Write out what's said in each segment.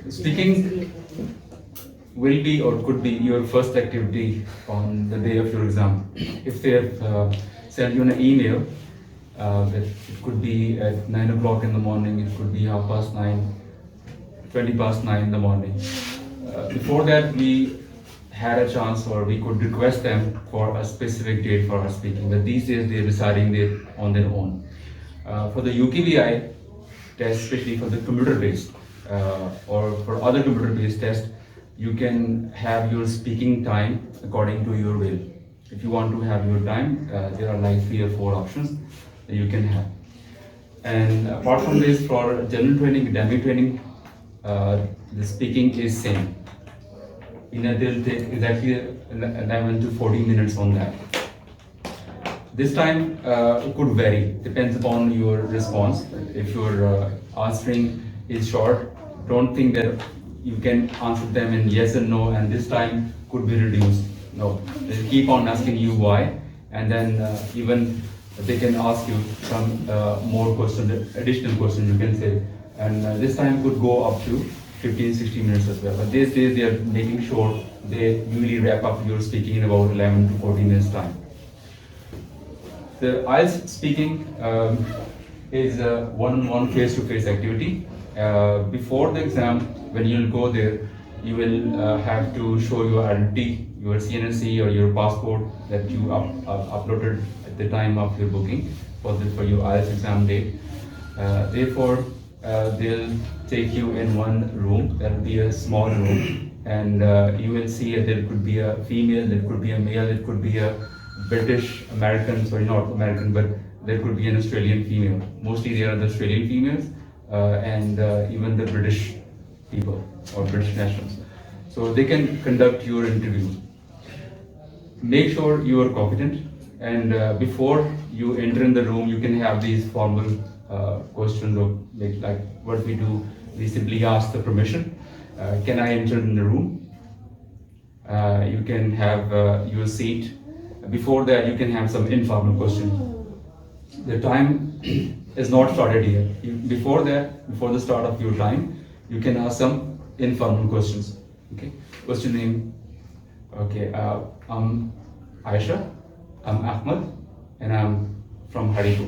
Speaking will be or could be your first activity on the day of your exam. If they have sent you an email, that it could be at 9 o'clock in the morning, it could be 9:30, 20 past 9 in the morning. Before that, we had a chance or we could request them for a specific date for our speaking, but these days they're deciding it on their own. For the UKVI test, especially for the computer-based or for other computer-based tests, you can have your speaking time according to your will. If you want to have your time, there are like 3 or 4 options that you can have. And apart from this, for general training, academic training, the speaking is same. They'll take exactly 11 to 14 minutes on that. This time it could vary, depends upon your response. If your answering is short, don't think that you can answer them in yes and no, and this time could be reduced. No, they'll keep on asking you why, and then even they can ask you some more questions, additional questions you can say, and this time could go up to 15-16 minutes as well. But these days they are making sure they usually wrap up your speaking in about 11 to 14 minutes time. The IELTS speaking is a one-on-one face-to-face activity. Before the exam, when you'll go there, you will have to show your identity, your CNSC or your passport that you uploaded at the time of your booking for your IELTS exam date. Therefore, they'll take you in one room. That will be a small room, and you will see that there could be a female, there could be a male, it could be a British American, sorry, not American, but there could be an Australian female. Mostly they are the Australian females and even the British people or British nationals. So they can conduct your interview. Make sure you are competent, and before you enter in the room, you can have these formal questions of like what we do. We simply ask the permission. Can I enter in the room? You can have your seat. Before that, you can have some informal questions. The time is not started yet. Before that, before the start of your time, you can ask some informal questions. Okay. What's your name? Okay. I'm Aisha. I'm Ahmad, and I'm from Haripur.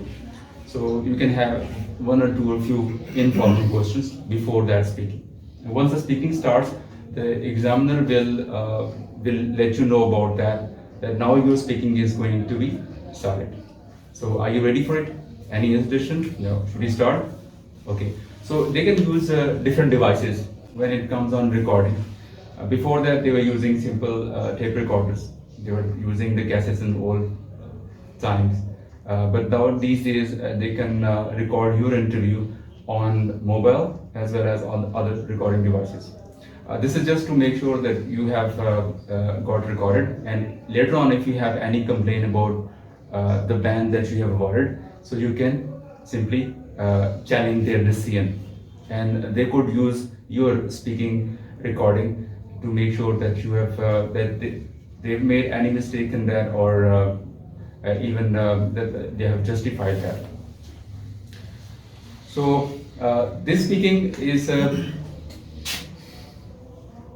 So you can have one or two or few informal questions before that speaking. And once the speaking starts, the examiner will let you know about that now your speaking is going to be started. So are you ready for it? Any hesitation? No. Should we start? Okay. So they can use different devices when it comes on recording. Before that, they were using simple tape recorders. They were using the cassettes in old times. But now these days, they can record your interview on mobile as well as on other recording devices. This is just to make sure that you have got recorded, and later on if you have any complaint about the band that you have awarded, so you can simply challenge their decision, and they could use your speaking recording to make sure that you have that they've made any mistake in that, or even that they have justified that. So this speaking is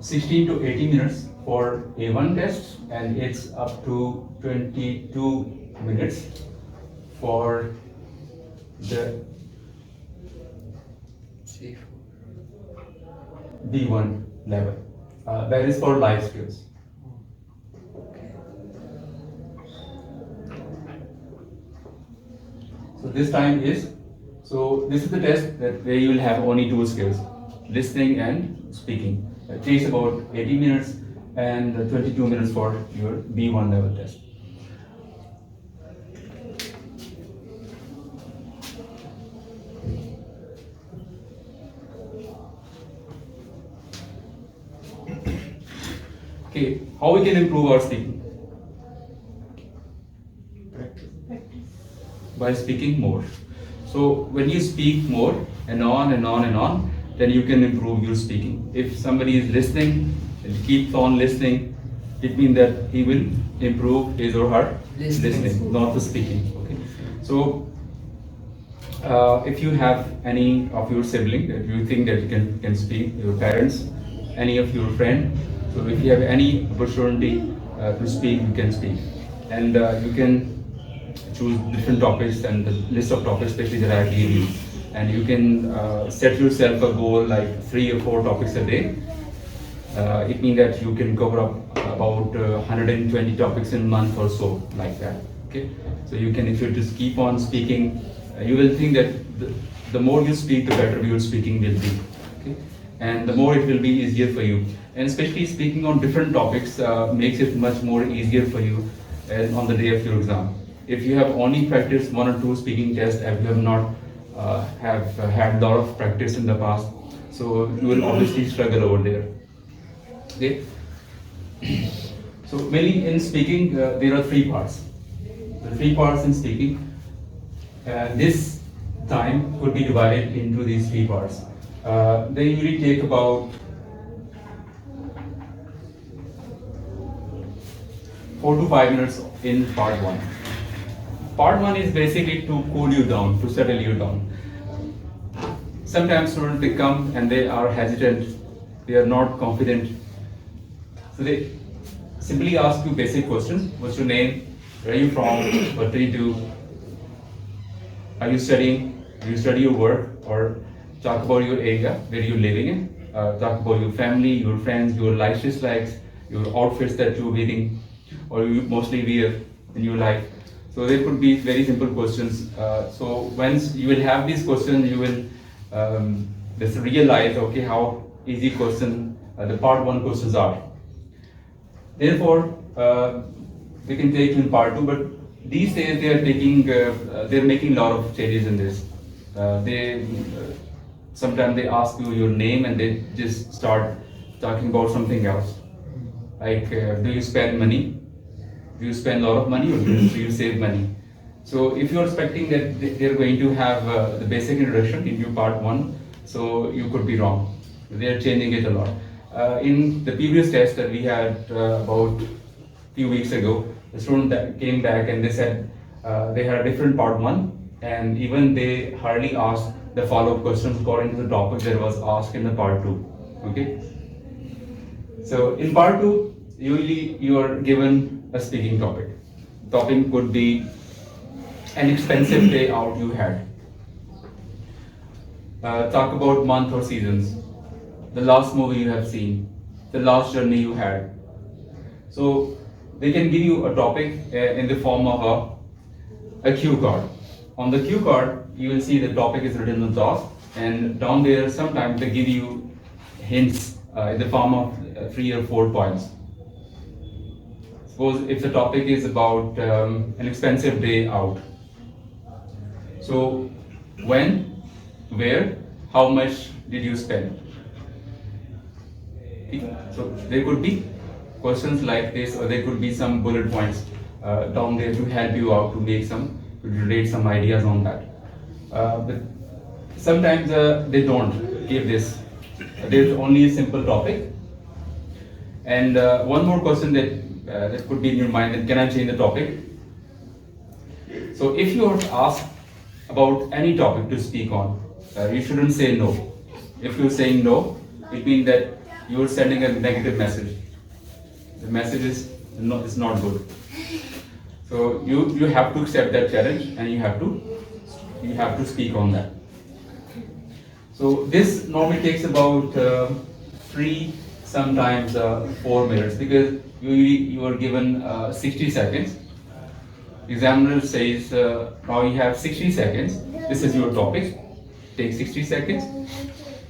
16 to 18 minutes for A1 test, and it's up to 22 minutes for the B1 level. That is for life skills. So this time is, so this is the test that where you will have only 2 skills, listening and speaking. It takes about 80 minutes and 22 minutes for your B1 level test. Okay, how we can improve our speaking? By speaking more. So when you speak more and on and on and on, then you can improve your speaking. If somebody is listening and keeps on listening, it means that he will improve his or her listening, not the speaking. Okay. So If you have any of your sibling that you think that you can speak, your parents, any of your friend, so if you have any opportunity to speak, you can speak, and you can choose different topics and the list of topics especially that I gave you, and you can set yourself a goal like 3 or 4 topics a day. It means that you can cover up about 120 topics in a month or so, like that. Okay, so you can, if you just keep on speaking, you will think that the more you speak, the better your speaking will be. Okay, and the more it will be easier for you. And especially speaking on different topics makes it much more easier for you on the day of your exam. If you have only practiced 1 or 2 speaking tests, and you have not have had a lot of practice in the past, so you will obviously struggle over there. Okay. So mainly in speaking, there are 3 parts. The 3 parts in speaking. This time could be divided into these 3 parts. They usually take about 4 to 5 minutes in part 1. Part 1 is basically to cool you down, to settle you down. Sometimes students, they come and they are hesitant, they are not confident. So they simply ask you basic questions. What's your name? Where are you from? What do you do? Are you studying? Do you study your work? Or talk about your area where you're living in. Talk about your family, your friends, your life dislikes, your outfits that you're wearing, or you mostly wear in your life. So there could be very simple questions. So once you will have these questions, you will just realize, okay, how easy the part 1 questions are. Therefore, we can take in part 2, but these days they're making a lot of changes in this. Sometimes they ask you your name and they just start talking about something else. Like, do you spend money? Do you spend a lot of money, or do you save money? So if you're expecting that they're going to have the basic introduction in your part 1, so you could be wrong. They're changing it a lot. In the previous test that we had about few weeks ago, the student that came back and they said they had a different part 1, and even they hardly asked the follow-up questions according to the topic that was asked in the part 2. Okay. So in part 2, usually you are given a speaking topic. Topic could be an expensive day out you had. Talk about month or seasons, the last movie you have seen, the last journey you had. So they can give you a topic in the form of a cue card. On the cue card, you will see the topic is written on top, and down there sometimes they give you hints in the form of 3 or 4 points. Suppose if the topic is about an expensive day out. So when, where, how much did you spend? So there could be questions like this, or there could be some bullet points down there to help you out to relate some ideas on that. But sometimes they don't give this. There's only a simple topic. And one more question that could be in your mind: that can I change the topic? So if you are asked about any topic to speak on, you shouldn't say no. If you're saying no, it means that you're sending a negative message. The message is not good. So you have to accept that challenge, and you have to speak on that. So this normally takes about 3, sometimes 4 minutes, because you are given 60 seconds. Examiner says, now you have 60 seconds. This is your topic. Take 60 seconds.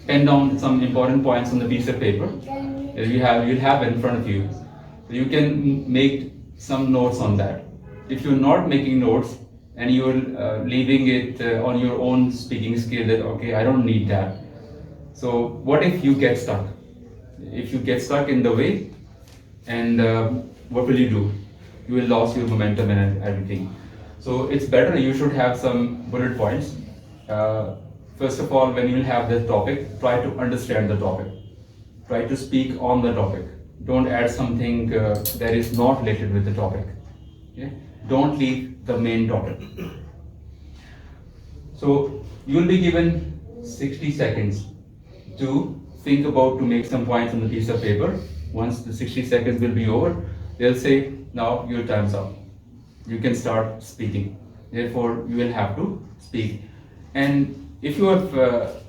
Pen down some important points on the piece of paper that you'll have in front of you. So you can make some notes on that. If you're not making notes and you're leaving it on your own speaking skill, that okay, I don't need that. So what if you get stuck? If you get stuck in the way, and what will you do? You will lose your momentum and everything. So it's better, you should have some bullet points. First of all, when you will have the topic, try to understand the topic. Try to speak on the topic. Don't add something that is not related with the topic. Okay? Don't leave the main topic. So you will be given 60 seconds to think about to make some points on the piece of paper. Once the 60 seconds will be over, they'll say, now your time's up. You can start speaking. Therefore, you will have to speak. And if you have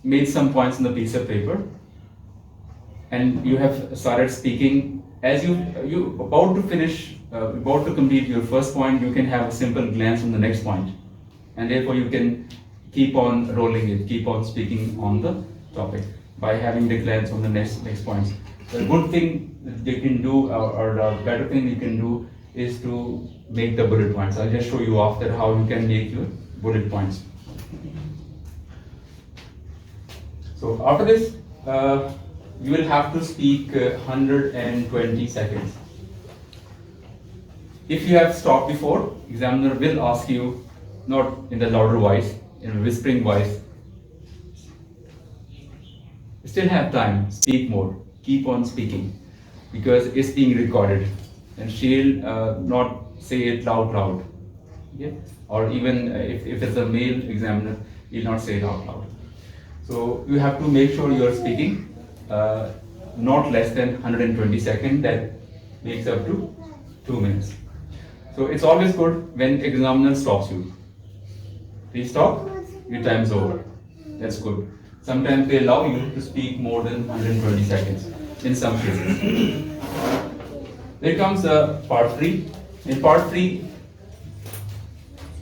made some points on the piece of paper and you have started speaking, as you about to finish, about to complete your first point, you can have a simple glance on the next point, and therefore you can keep on rolling it, keep on speaking on the topic by having the glance on the next points. The good thing that you can do, or the better thing you can do, is to make the bullet points. I'll just show you after how you can make your bullet points. So after this, you will have to speak 120 seconds. If you have stopped before, examiner will ask you, not in the louder voice, in a whispering voice, still have time, speak more, keep on speaking, because it's being recorded, and she'll not say it loud. Okay? Or even if it's a male examiner, he'll not say it out loud. So you have to make sure you are speaking not less than 120 seconds. That makes up to 2 minutes. So it's always good when examiner stops you. Please stop, your time's over. That's good. Sometimes they allow you to speak more than 120 seconds in some cases. Then comes part 3. In part 3,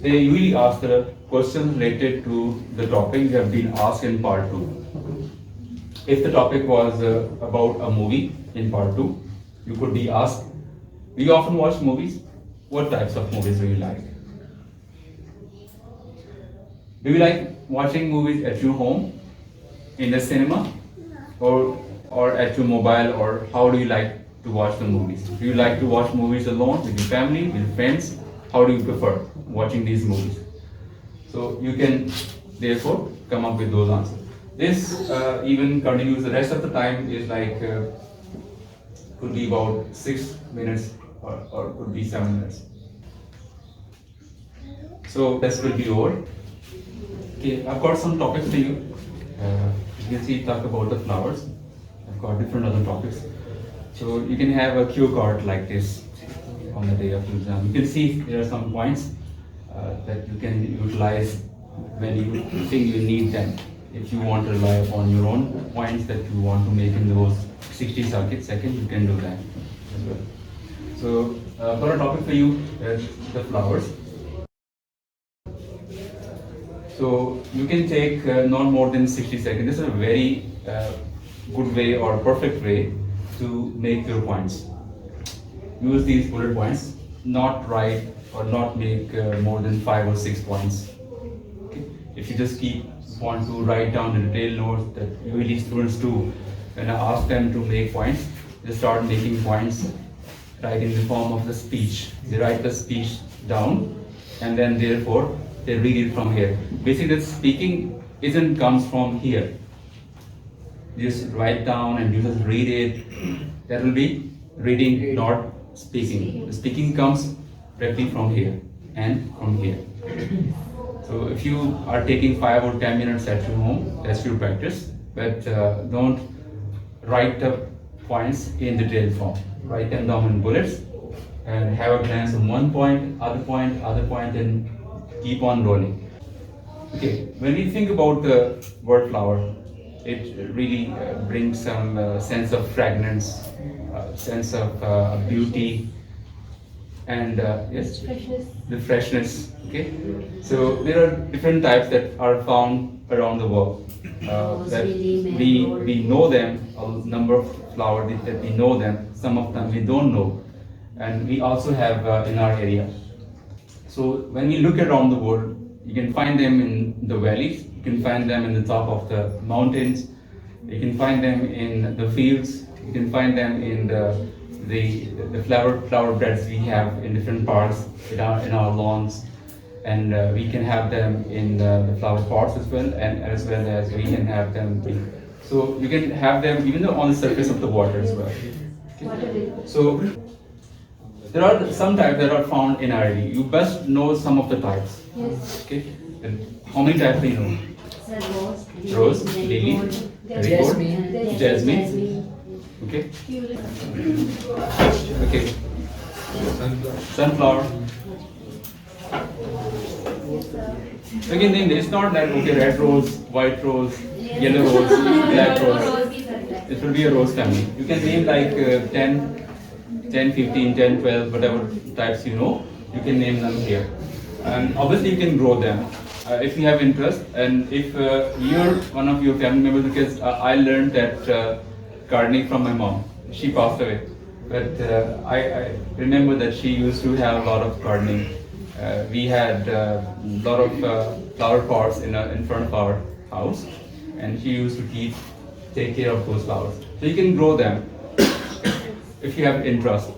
they usually ask the questions related to the topic you have been asked in part 2. If the topic was about a movie in part 2, you could be asked, do you often watch movies? What types of movies do you like? Do you like watching movies at your home, in the cinema, or at your mobile, or how do you like to watch the movies? Do you like to watch movies alone, with your family, with friends? How do you prefer watching these movies? So you can therefore come up with those answers. This even continues the rest of the time, is like could be about 6 minutes or could be 7 minutes. So this will be over. Okay, I've got some topics for you. You can see talk about the flowers. I've got different other topics. So you can have a cue card like this on the day of the exam. You can see there are some points that you can utilize when you think you need them. If you want to rely upon your own points that you want to make in those 60 seconds, you can do that as well. So I've got a topic for you, the flowers. So you can take not more than 60 seconds. This is a very good way or perfect way to make your points. Use these bullet points, not write or not make more than 5 or 6 points. Okay? If you just want to write down the detailed notes that usually students do, when I ask them to make points, they start making points right in the form of the speech. They write the speech down and then therefore they read it from here. Basically, the speaking comes from here. You just write down and you just read it. That will be reading, not speaking. The speaking comes directly from here and from here. So if you are taking 5 or 10 minutes at your home, that's your practice. But don't write the points in detailed form. Write them down in bullets and have a glance on one point, other point, and keep on rolling. Okay, when we think about the word flower, it really brings some sense of fragrance, sense of beauty, and yes, the freshness. Okay, so there are different types that are found around the world. That we know them, a number of flowers that we know them. Some of them we don't know, and we also have in our area. So when we look around the world, you can find them in the valleys, you can find them in the top of the mountains, you can find them in the fields, you can find them in the flower beds we have in different parks in our lawns, and we can have them in the flower pots as well, and as well as we can have them. So you can have them even on the surface of the water as well. Okay. So there are some types that are found in our area. You best know some of the types. Yes. Okay. And How many types do you know? Rose, lily, marigold, jasmine. Okay. Okay. Sunflower. Again, then it's not that okay, red rose, white rose, yellow rose, black rose. It will be a rose family. You can name like 10, 15, 10, 12, whatever types you know, you can name them here. And obviously you can grow them if you have interest. And if you're one of your family members, because I learned that gardening from my mom. She passed away. But I remember that she used to have a lot of gardening. We had a lot of flower pots in front of our house, and she used to take care of those flowers. So you can grow them if you have interest.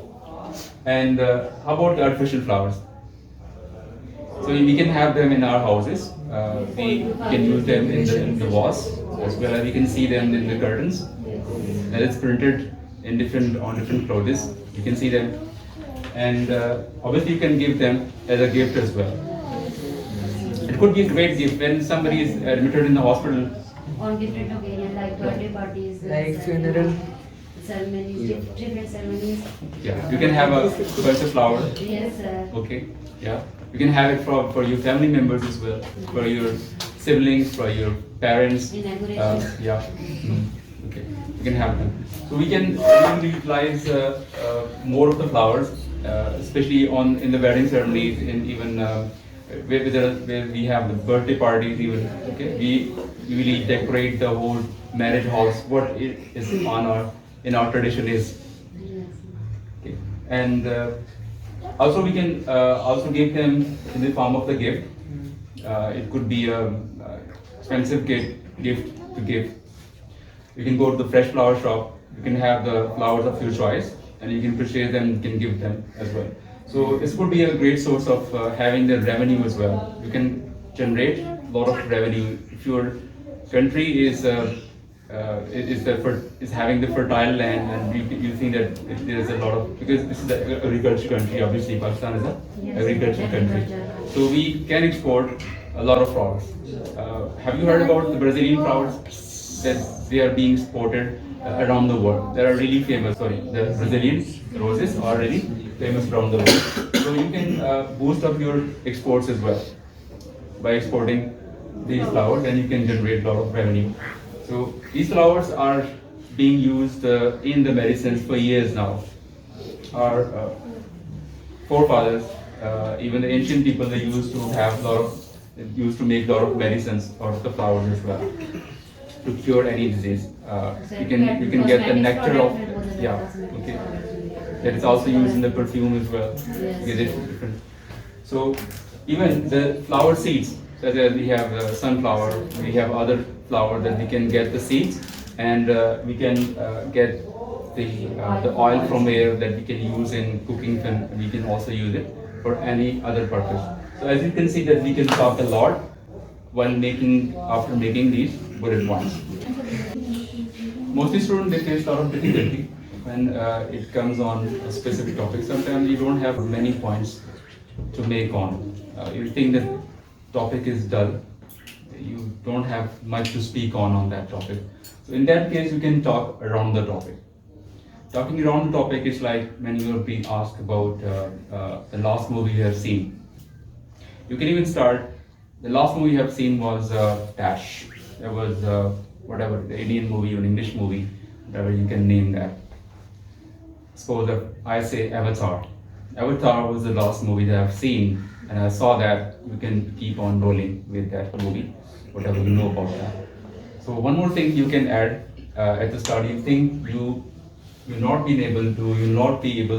And how about artificial flowers? So we can have them in our houses. We can use them in the vase as well as we can see them in the curtains. And it's printed on different clothes. You can see them, and obviously you can give them as a gift as well. It could be a great gift when somebody is admitted in the hospital. On different occasions like birthday parties, like funeral ceremonies, different ceremonies. Yeah, you can have a bunch of flowers. Yes, sir. Okay, yeah. You can have it for your family members as well, for your siblings, for your parents. Inauguration. Yeah. Okay, you can have them. So we can utilize more of the flowers, especially in the wedding ceremonies, and even where we have the birthday parties. Even okay, we usually decorate the whole marriage halls. What is in our tradition is. Okay. And also we can also give them in the form of the gift. It could be a expensive gift to give. You can go to the fresh flower shop. You can have the flowers of your choice, and you can purchase them. You can give them as well. So this could be a great source of having the revenue as well. You can generate a lot of revenue if your country is having the fertile land, and you think that there is a lot of, because this is an agriculture country. Obviously, Pakistan is an agriculture country, so we can export a lot of flowers. Have you heard about the Brazilian flowers that they are being exported around the world? They are really famous. Sorry, the Brazilian roses are really famous around the world. So you can boost up your exports as well by exporting these flowers, and you can generate a lot of revenue. So these flowers are being used in the medicines for years now. Our forefathers, even the ancient people, they used to make a lot of medicines out of the flowers as well to cure any disease. You can get the nectar of, okay. That is also used in the perfume as well. You get it different. So even the flower seeds, such as we have sunflower, we have other flower that we can get the seeds, and we can get the oil from there that we can use in cooking, and we can also use it for any other purpose. So as you can see that we can talk a lot after making these bullet points. Mostly students, they face a lot of difficulty when it comes on a specific topic. Sometimes you don't have many points to make on. You think that topic is dull. You don't have much to speak on that topic. So in that case, you can talk around the topic. Talking around the topic is like when you are being asked about the last movie you have seen. You can even start, the last movie you have seen was Dash. There was whatever, the Indian movie or English movie, whatever you can name that. Suppose that I say Avatar. Avatar was the last movie that I've seen, and I saw that. You can keep on rolling with that movie, whatever you know about that. So one more thing you can add at the start. You think you will not be able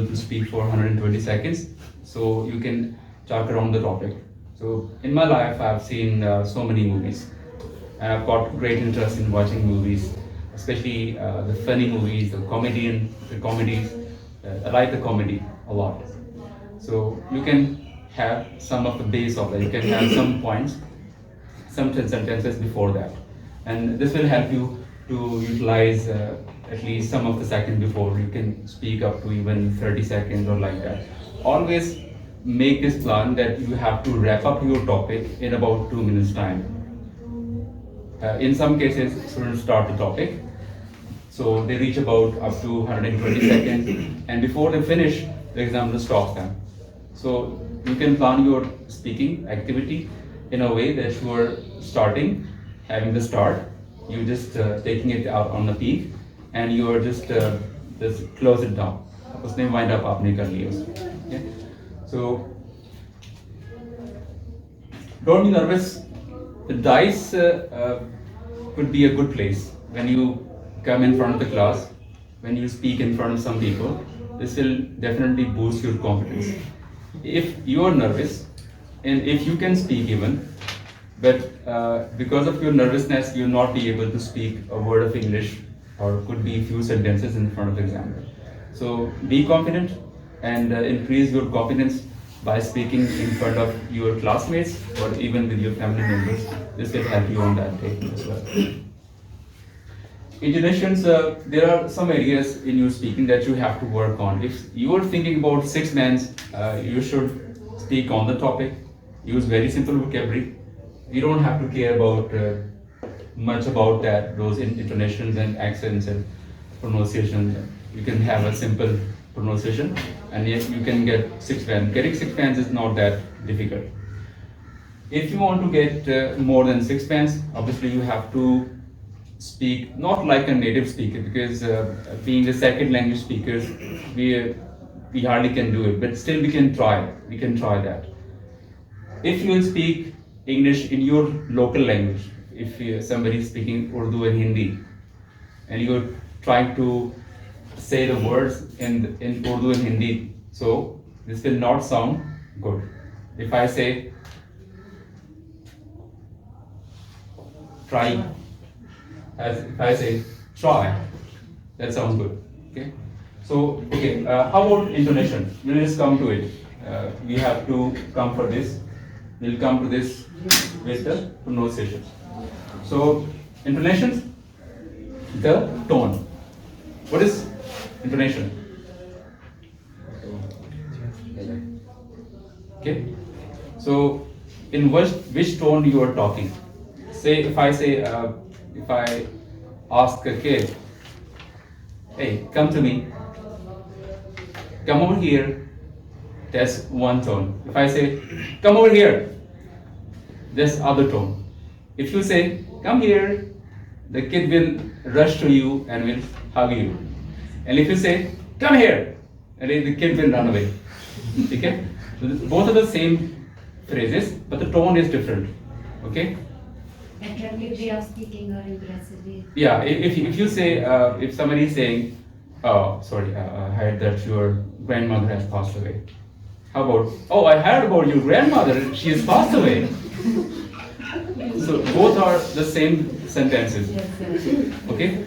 to speak for 120 seconds, so you can talk around the topic. So in my life, I've seen so many movies, and I've got great interest in watching movies, especially the funny movies, the comedies. I like the comedy a lot. So you can have some of the base of that. You can have some points, some sentences before that, and this will help you to utilize at least some of the second before. You can speak up to even 30 seconds or like that. Always make this plan that you have to wrap up your topic in about 2 minutes time. In some cases, students start the topic, so they reach about up to 120 seconds, and before they finish, the examiner stops them. So you can plan your speaking activity in a way that you are starting, having the start, you just taking it out on the peak, and you are just close it down. उसने wind up आपने कर लिया उसको. Okay? So don't be nervous. The dice could be a good place when you come in front of the class, when you speak in front of some people. This will definitely boost your confidence. If you are nervous, and if you can speak even, but because of your nervousness, you'll not be able to speak a word of English or could be few sentences in front of the examiner. So be confident and increase your confidence by speaking in front of your classmates or even with your family members. This will help you on that day as well. Intonations, there are some areas in your speaking that you have to work on. If you are thinking about six mans, you should speak on the topic, use very simple vocabulary. You don't have to care about much about that, those intonations and accents and pronunciation. You can have a simple pronunciation and yet you can get six fans. Getting six fans is not that difficult. If you want to get more than six fans, obviously you have to speak not like a native speaker, because being the second language speakers, we hardly can do it, but still we can try that. If you will speak English in your local language, if somebody is speaking Urdu and Hindi, and you're trying to say the words in Urdu and Hindi, so this will not sound good. If I say try, as if I say try, that sounds good. Okay. So okay, how about intonation? We'll just come to it. We have to come for this. We'll come to this with the pronunciation. So intonations, the tone. What is intonation? Okay. So in which tone you are talking? Say if I ask a kid, hey, come to me, come over here, that's one tone. If I say, come over here, that's other tone. If you say, come here, the kid will rush to you and will hug you. And if you say, come here, and then the kid will run away. Okay? So both are the same phrases, but the tone is different. Okay? Attractive way of speaking or impressive way. Yeah, if you say, if somebody is saying, oh, sorry, I heard that your grandmother has passed away. How about, oh, I heard about your grandmother, she has passed away. So both are the same sentences. Okay?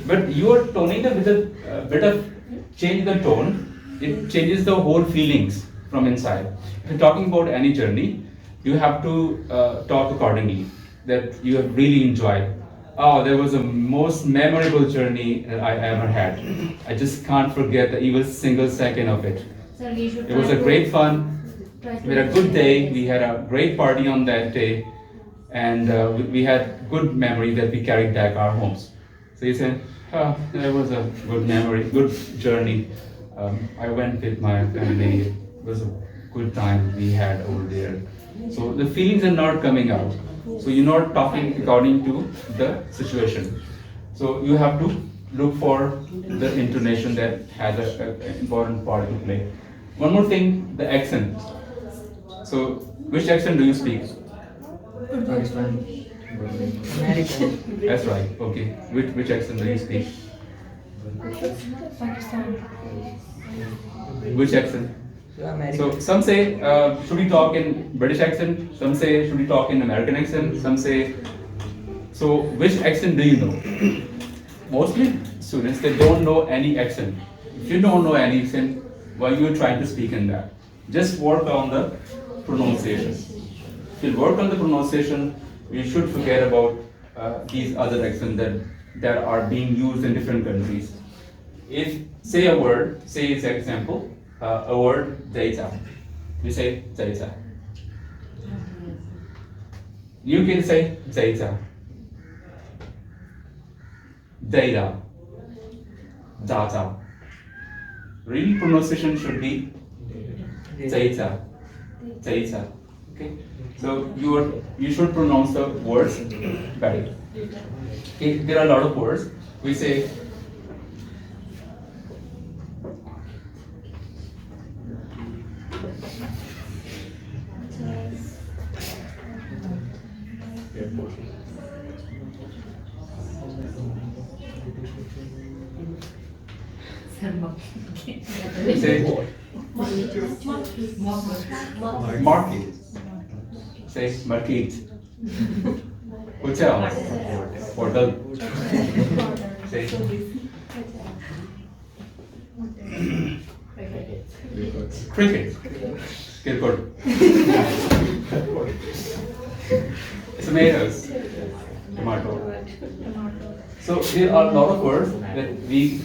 But you are toning them with a bit of change the tone, it changes the whole feelings from inside. If you're talking about any journey, you have to talk accordingly, that you have really enjoyed. Oh, there was a most memorable journey that I ever had. I just can't forget even single second of it. Sir, we should It was a great fun. We had a good day. We had a great party on that day, and we had good memory that we carried back our homes. So you say, oh, that was a good memory, good journey. I went with my family. It was a good time we had over there. So the feelings are not coming out. So you're not talking according to the situation. So you have to look for the intonation that has an important part to play. One more thing, the accent. So which accent do you speak? Pakistan. That's right. Okay. Which accent do you speak? Pakistan. Which accent? America. So some say, should we talk in British accent? Some say, should we talk in American accent? Some say, so which accent do you know? Mostly students, they don't know any accent. If you don't know any accent, why you are trying to speak in that? Just work on the pronunciation. If you work on the pronunciation, you should forget about these other accents that are being used in different countries. If, say a word, say it's example, a word, data. You say data. You can say Zaita, Daida, Data. Real pronunciation should be Zaita, Zaita. Okay, so you should pronounce the words better. Okay, there are a lot of words. We say we say market. Say market. Hotel. Hotel. Say cricket. Cricket. Tomatoes. Tomato. So there are a lot of words that we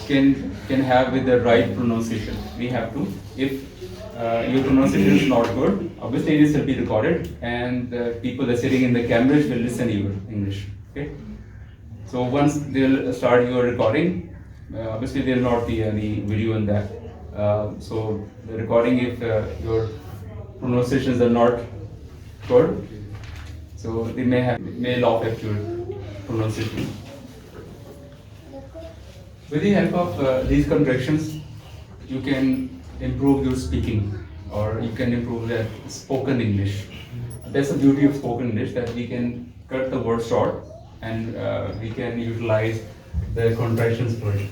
can have with the right pronunciation. We have to. If your pronunciation is not good, obviously this will be recorded, and the people that are sitting in the cameras will listen your English. Okay. So once they'll start your recording, obviously there will not be any video in that. So the recording, if your pronunciations are not good, so they may laugh at your pronunciation. With the help of these contractions, you can improve your speaking, or you can improve that spoken English. That's the beauty of spoken English, that we can cut the word short and we can utilize the contractions for it.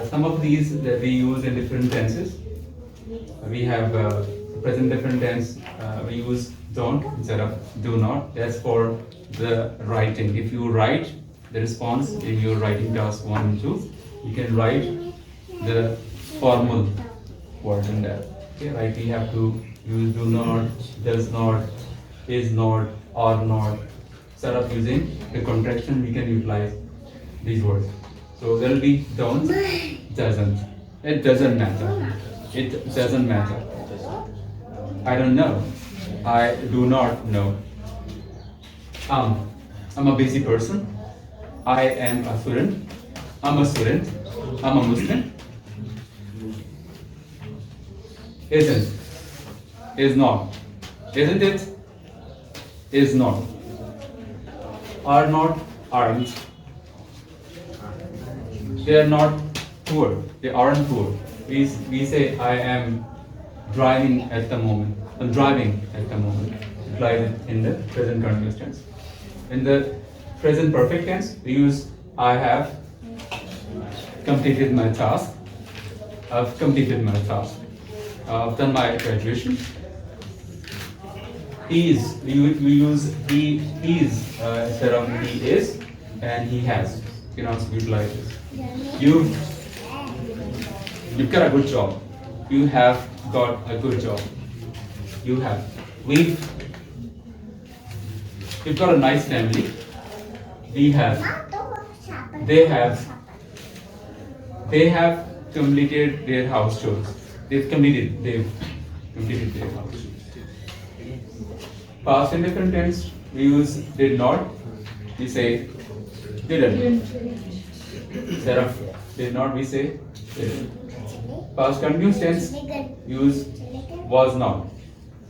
Some of these that we use in different tenses. We have present different tense. We use don't instead of do not. That's for the writing. If you write the response in your writing task 1 and 2, you can write the formal word in that. Okay, right? We have to use do not, does not, is not, or not. Instead of using the contraction, we can utilize these words. So there will be don't, doesn't. It doesn't matter. It doesn't matter. I don't know. I do not know. I'm a busy person. I am a student. I'm a student. I'm a Muslim. Isn't. Is not. Isn't it? Is not. Are not. Aren't. They are not poor. They aren't poor. We say I am driving at the moment. I'm driving at the moment. Applied in the present continuous tense. In the present perfect tense, we use I have completed my task. I've completed my task. I've done my graduation. Is, we use he is instead of he is, and he has. You can also utilize this. You've got a good job. You have got a good job. You have. We've got a nice family. We have. They have. They have completed their house chores. They've completed their house chores. Past and different tense, we use did not. We say didn't. Instead of did not, we say didn't. Past continuous tense, use was not.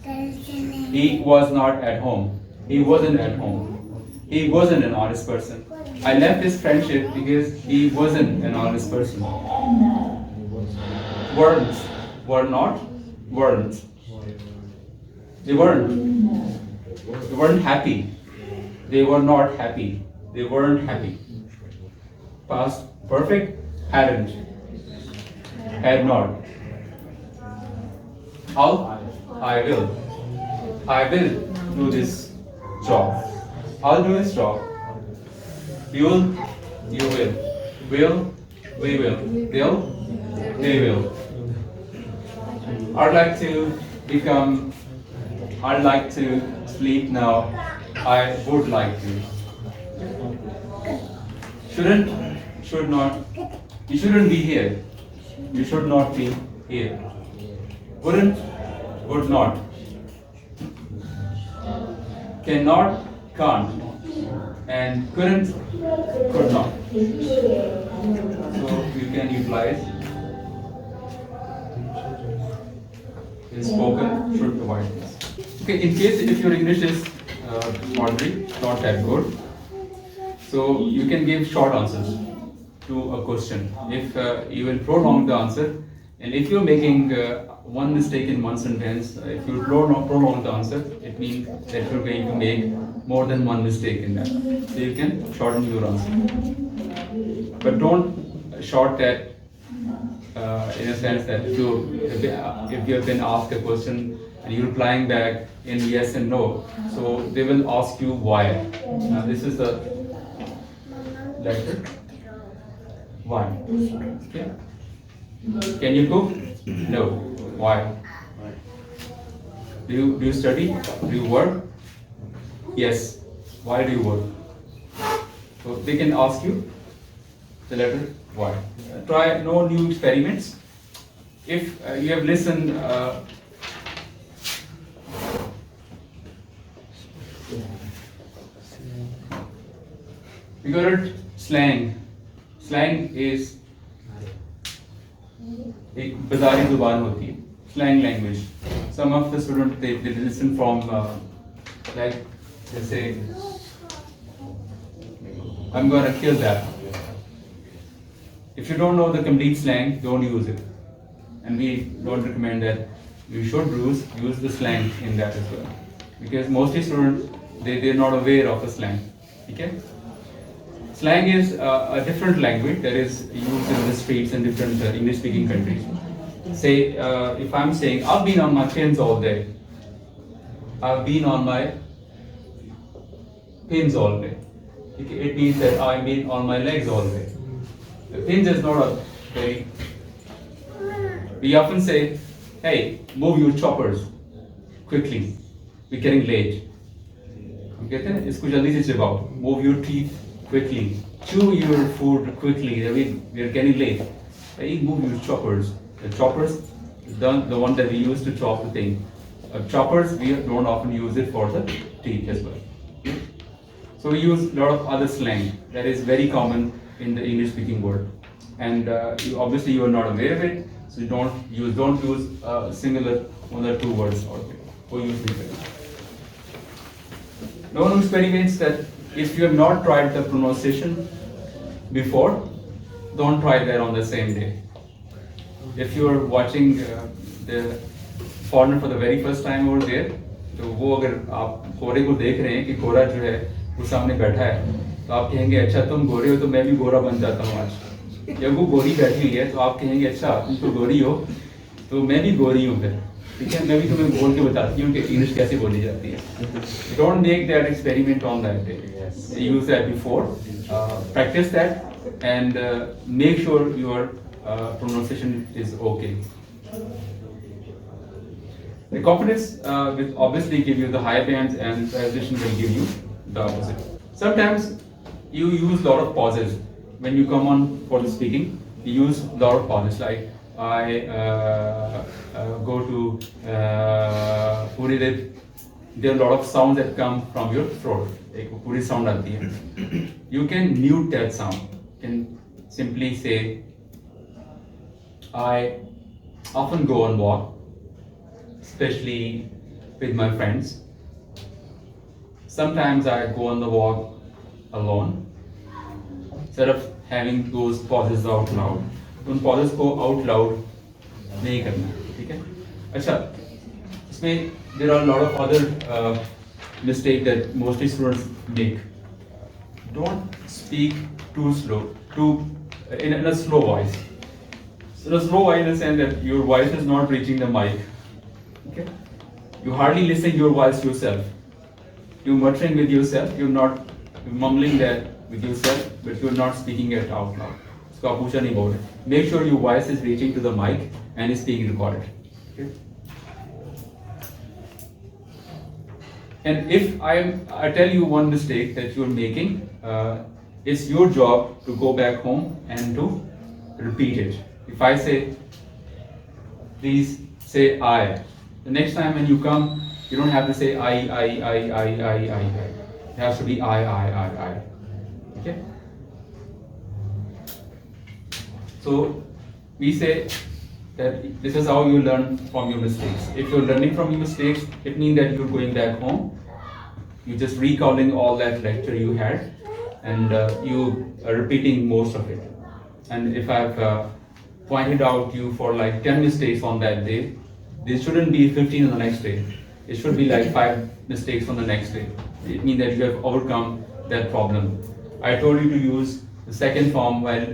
He was not at home. He wasn't at home. He wasn't an honest person. I left this friendship because he wasn't an honest person. Weren't. Were not. Weren't. They weren't. They weren't happy. They were not happy. They weren't happy. Past perfect, hadn't. Had not. How? I will. I will do this job. I'll do this job. You'll. You will. Will. We will. They'll. They will. I'd like to become. I'd like to sleep now. I would like to. Shouldn't. Should not. You shouldn't be here. You should not be here. Wouldn't. Would not. Cannot. can't, and couldn't, could not. So you can utilize in spoken, should provide this. Okay, in case if your English is ordinary, not that good, so you can give short answers to a question. If you will prolong the answer, and if you're making one mistake in one sentence, if you prolong the answer, it means that you're going to make more than one mistake in that. So you can shorten your answer. But don't short that in a sense that if you have been asked a question and you're replying back in yes and no, so they will ask you why. Now this is the letter why. Okay. Can you cook? No. Why? Do you study? Do you work? Yes. Why do you work? So they can ask you the letter why. Try no new experiments. If you have listened we got it, slang. Slang is एक बाजारी जुबान होती है, slang language. Some of the students they listen from like they say, I'm gonna kill that. If you don't know the complete slang, don't use it. And we don't recommend that. You should use the slang in that as well. Because mostly students, they're not aware of the slang. Okay? Slang is a different language that is used in the streets in different English-speaking countries. Say, if I'm saying, I've been on my pins all day. I've been on my pins all day. It means that I've been on my legs all day. The pins is not a very... We often say, hey, move your choppers quickly. We're getting late. हम कहते हैं इसको जल्दी से चबाओ. Move your teeth quickly. Chew your food quickly. We are getting late. Hey, move your choppers. The choppers, the one that we use to chop the thing. Choppers, we don't often use it for the teeth as well. So we use a lot of other slang that is very common in the English-speaking world. And obviously you are not aware of it, so don't use singular one or two words or use different. No one experiments that if you have not tried the pronunciation before, don't try that on the same day. If you are watching the foreigner for the very first time over there, तो वो अगर आप कोरे को देख रहे हैं कि कोरा जो है वो सामने बैठा है, तो आप कहेंगे अच्छा तुम गोरे हो तो मैं भी गोरा बन जाता हूँ आज. जब वो गोरी बैठी हुई है तो आप कहेंगे अच्छा तुम तो गोरी हो तो मैं भी गोरी हूँ फिर. ठीक है, मैं भी तुम्हें बोल के बताती हूँ कि इंग्लिश कैसे बोली जाती है. Don't make that experiment on that day. Use that before, practice that, and make sure your pronunciation is okay. The confidence will obviously give you the high bands, and transition will give you the opposite. Sometimes you use a lot of pauses when you come on for the speaking. You use a lot of pauses, like I go to Puri. There are a lot of sounds that come from your throat. एक पूरी sound आती है. You can mute that sound. You can simply say, I often go on walk, especially with my friends. Sometimes I go on the walk alone. Instead of having those pauses out loud, उन pauses को out loud नहीं करना, ठीक है? अच्छा, इसमें there are a lot of other mistakes that mostly students make. Don't speak too slow, in a slow voice. So a slow voice in the sense that your voice is not reaching the mic. Okay? You hardly listen your voice yourself. You're muttering with yourself. You're mumbling that with yourself, but you're not speaking it out loud. So आप पूछा नहीं बोल रहे. Make sure your voice is reaching to the mic and is being recorded. Okay? And if I tell you one mistake that you're making, it's your job to go back home and to repeat it. If I say, please say I. The next time when you come, you don't have to say I. It has to be I. Okay. So we say that this is how you learn from your mistakes. If you're learning from your mistakes, it means that you're going back home. You're just recalling all that lecture you had, and you are repeating most of it. And if I've pointed out you for like 10 mistakes on that day, there shouldn't be 15 on the next day. It should be like 5 mistakes on the next day. It means that you have overcome that problem. I told you to use the second form while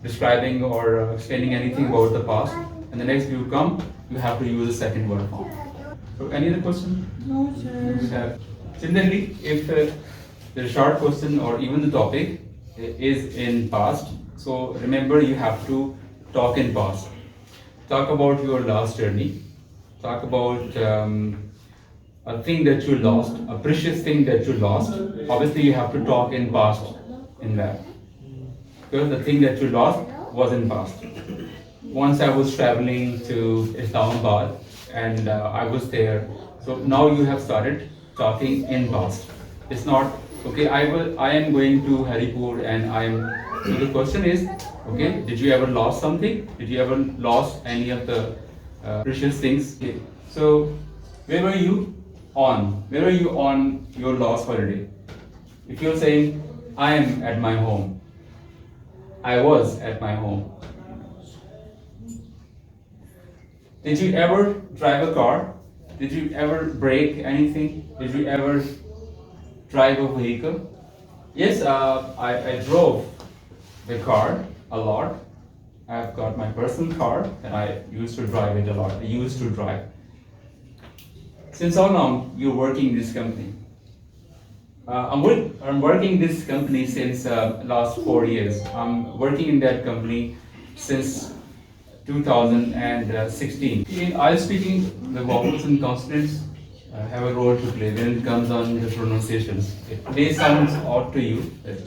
describing or explaining anything about the past, and the next you come, you have to use the second word form. So, any other question? No, sir. Similarly, if the short question or even the topic is in past, so remember you have to talk in past. Talk about your last journey. Talk about a thing that you lost, a precious thing that you lost. Obviously, you have to talk in past in that. Because the thing that you lost was in past. Once I was traveling to Islamabad and I was there. So now you have started talking in past. It's not okay. I am going to Haripur and I am. So the question is, okay, did you ever lost something? Did you ever lost any of the precious things? Okay. So where were you on? Where were you on your last holiday? If you're saying I am at my home, I was at my home. Did you ever drive a car? Did you ever break anything? Did you ever drive a vehicle? Yes, I drove the car a lot. I've got my personal car and I used to drive it a lot. I used to drive. Since how long you're working in this company? I'm working this company since last 4 years. I'm working in that company since 2016. In IELTS speaking, the vowels and consonants have a role to play when it comes on the pronunciations. It may sound odd to you that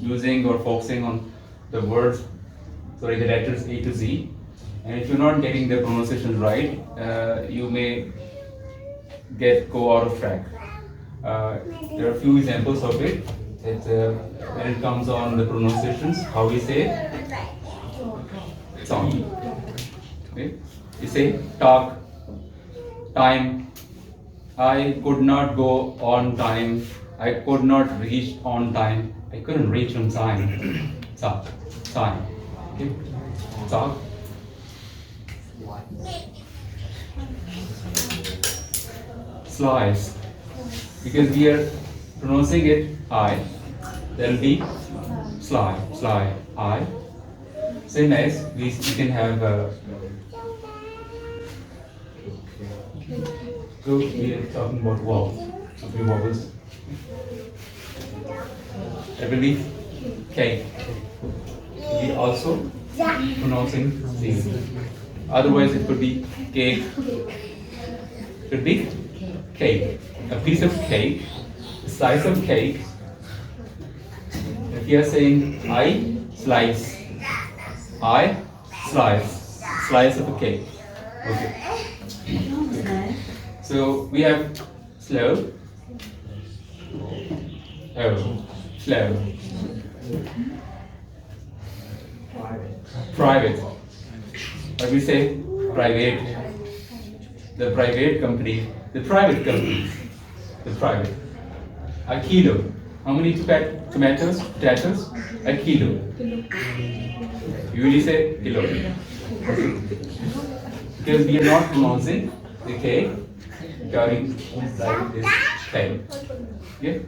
using or focusing on the words, the letters A to Z, and if you're not getting the pronunciation right, you may go out of track. There are a few examples of it. When it comes on the pronunciations, how we say sound. Okay? You say talk, time. I could not go on time. I could not reach on time. I couldn't reach on time. Time. Okay? Talk. Slice. Because we are pronouncing it I, there will be sly, I. Same as we can have so we are talking about vowels, a few vowels. I believe K. We also pronouncing Z. Otherwise it could be cake. Could be cake. A piece of cake, a slice of cake. If you are saying I slice, slice of a cake. Okay. So we have slow, slow, private. Or we say private. The private company, the private company. The private. A kilo. How many tomatoes? Potatoes? A kilo. You usually say kilo. Because we are not pronouncing the K going like this thing. Okay?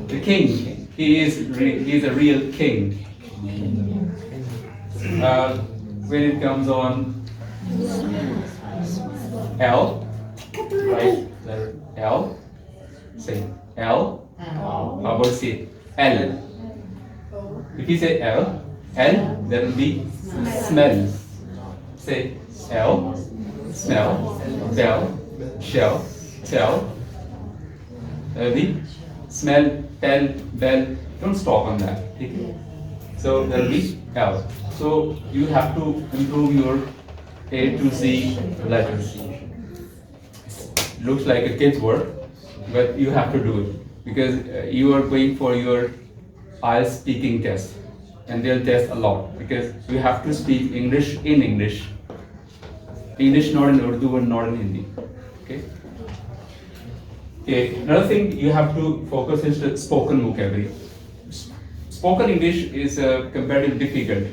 The king. He is a real king. When it comes on L, right? Letter L. Say L. How about say L? If you say L, there will be smell. Say L, smell, bell, shell, tell. There will be smell, tell, bell. Don't stop on that. Okay? So there will be L. So you have to improve your A to Z letters. Looks like a kid's work, but you have to do it. because you are going for your IELTS speaking test, and they'll test a lot because you have to speak English in English. English not in Urdu and not in Hindi. Okay. Okay. Another thing you have to focus is the spoken vocabulary. Spoken English is comparatively difficult.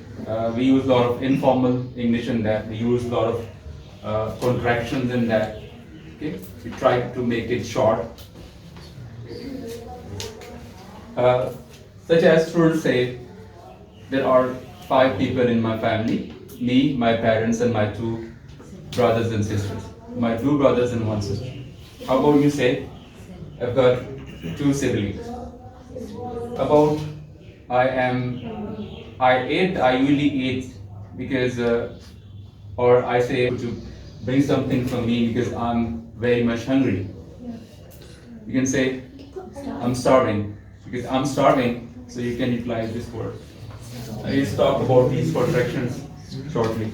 We use a lot of informal English in that. We use a lot of contractions in that. Okay. We try to make it short. Such as students say, there are 5 people in my family: me, my parents, and my 2 brothers and sisters. My 2 brothers and 1 sister. How about you say, I've got 2 siblings. About I usually eat because, or I say to bring something from me because I'm very much hungry. You can say, I'm starving because I'm starving, so you can utilize this word. Let's talk about these contractions shortly.